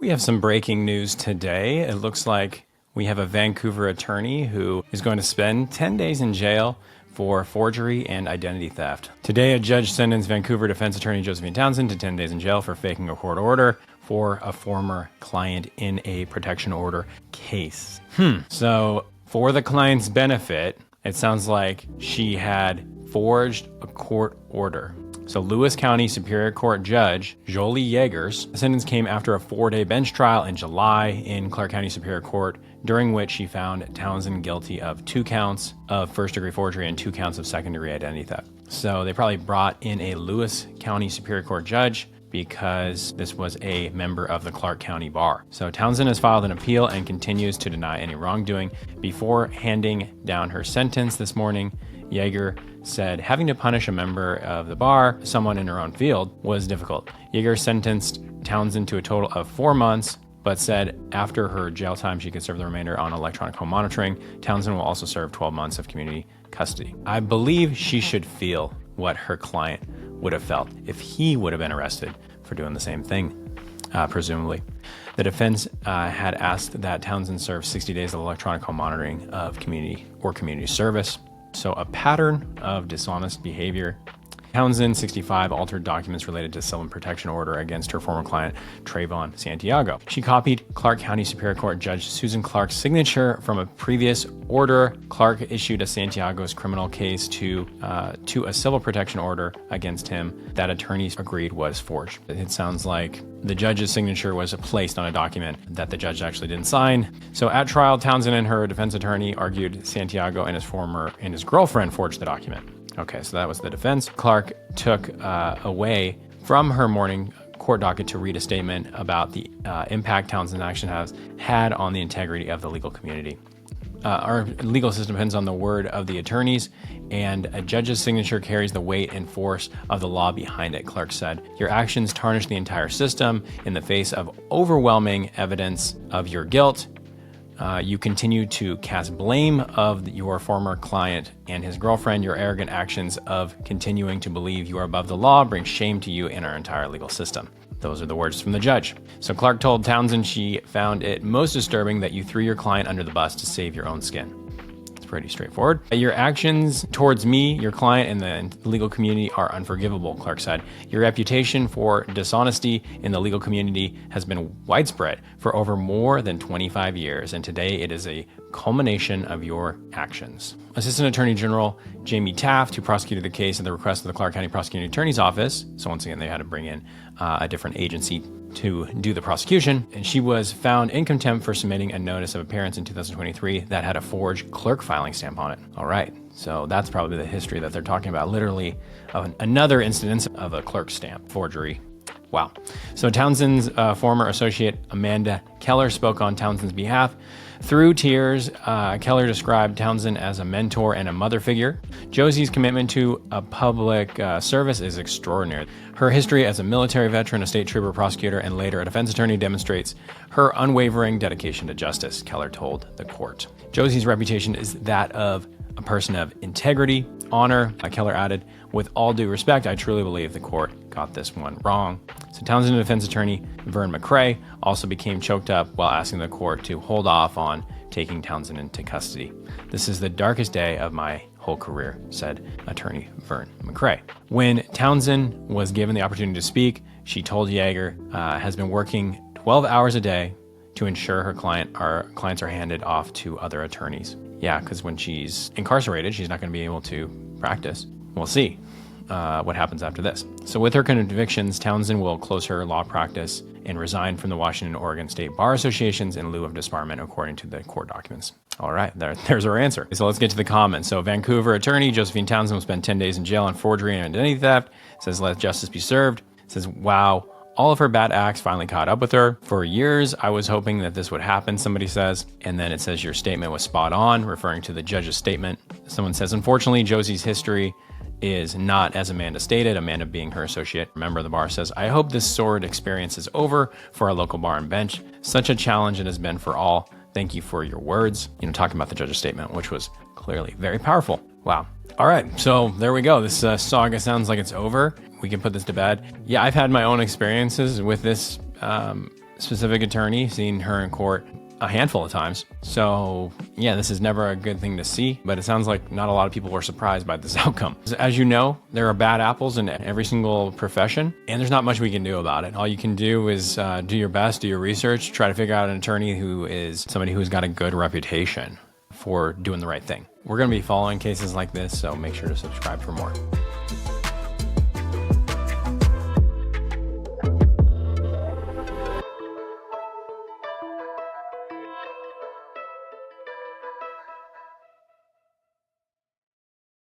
We have some breaking news today. It looks like we have a Vancouver attorney who is going to spend 10 days in jail for forgery and identity theft. Today, a judge sentenced Vancouver defense attorney Josephine Townsend to 10 days in jail for faking a court order for a former client in a protection order case. So, for the client's benefit, it sounds like she had forged a court order. So Lewis County Superior Court Judge Jolie Yeagers' sentence came after a 4-day bench trial in July in Clark County Superior Court, during which she found Townsend guilty of 2 counts of first-degree forgery and 2 counts of second-degree identity theft. So they probably brought in a Lewis County Superior Court judge because this was a member of the Clark County Bar. So Townsend has filed an appeal and continues to deny any wrongdoing. Before handing down her sentence this morning, Yeager said having to punish a member of the bar, someone in her own field, was difficult. Yeager sentenced Townsend to a total of 4 months, but said after her jail time, she could serve the remainder on electronic home monitoring. Townsend will also serve 12 months of community custody. I believe she should feel what her client would have felt if he would have been arrested for doing the same thing, presumably. The defense had asked that Townsend serve 60 days of electronic home monitoring of community service. So a pattern of dishonest behavior. Townsend, 65, altered documents related to civil protection order against her former client, Trayvon Santiago. She copied Clark County Superior Court Judge Susan Clark's signature from a previous order. Clark issued a Santiago's criminal case to a civil protection order against him that attorneys agreed was forged. It sounds like the judge's signature was placed on a document that the judge actually didn't sign. So at trial, Townsend and her defense attorney argued Santiago and his girlfriend forged the document. Okay, so that was the defense. Clark took away from her morning court docket to read a statement about the impact Townsend's action has had on the integrity of the legal community. Our legal system depends on the word of the attorneys, and a judge's signature carries the weight and force of the law behind it, Clark said. Your actions tarnish the entire system in the face of overwhelming evidence of your guilt. You continue to cast blame of your former client and his girlfriend. Your arrogant actions of continuing to believe you are above the law bring shame to you and our entire legal system. Those are the words from the judge. So Clark told Townsend she found it most disturbing that you threw your client under the bus to save your own skin. It's pretty straightforward. Your actions towards me, your client, and the legal community are unforgivable, Clark said. Your reputation for dishonesty in the legal community has been widespread for over more than 25 years, and today it is a culmination of your actions. Assistant Attorney General Jamie Taft, who prosecuted the case at the request of the Clark County Prosecuting Attorney's Office, so once again they had to bring in a different agency to do the prosecution, and she was found in contempt for submitting a notice of appearance in 2023 that had a forged clerk filing stamp on it. All right, so that's probably the history that they're talking about, literally of another incidence of a clerk stamp forgery. Wow. So Townsend's former associate Amanda Keller spoke on Townsend's behalf. Through tears, Keller described Townsend as a mentor and a mother figure. Josie's commitment to a public service is extraordinary. Her history as a military veteran, a state trooper, prosecutor, and later a defense attorney demonstrates her unwavering dedication to justice, Keller told the court. Josie's reputation is that of a person of integrity, honor, Keller added. With all due respect, I truly believe the court got this one wrong. So Townsend defense attorney Vern McCrae also became choked up while asking the court to hold off on taking Townsend into custody. This is the darkest day of my whole career, said attorney Vern McCrae. When Townsend was given the opportunity to speak, she told Yeager has been working 12 hours a day to ensure her clients are handed off to other attorneys. Yeah, because when she's incarcerated, she's not going to be able to practice. We'll see what happens after this. So with her convictions, Townsend will close her law practice and resign from the Washington and Oregon State Bar Associations in lieu of disbarment, according to the court documents. All right, there's our answer. So let's get to the comments. So Vancouver attorney Josephine Townsend will spend 10 days in jail on forgery and identity theft. Says let justice be served. Says, wow, all of her bad acts finally caught up with her. For years, I was hoping that this would happen, somebody says. And then it says your statement was spot on, referring to the judge's statement. Someone says, unfortunately, Josie's history is not as Amanda stated, Amanda being her associate member of the bar, says, I hope this sordid experience is over for our local bar and bench. Such a challenge it has been for all. Thank you for your words. Talking about the judge's statement, which was clearly very powerful. Wow. All right, so there we go. This saga sounds like it's over. We can put this to bed. Yeah, I've had my own experiences with this specific attorney, seen her in court a handful of times. So yeah, this is never a good thing to see, but it sounds like not a lot of people were surprised by this outcome. As you know, there are bad apples in every single profession, and there's not much we can do about it. All you can do is do your best, do your research, try to figure out an attorney who is somebody who's got a good reputation for doing the right thing. We're going to be following cases like this, so make sure to subscribe for more.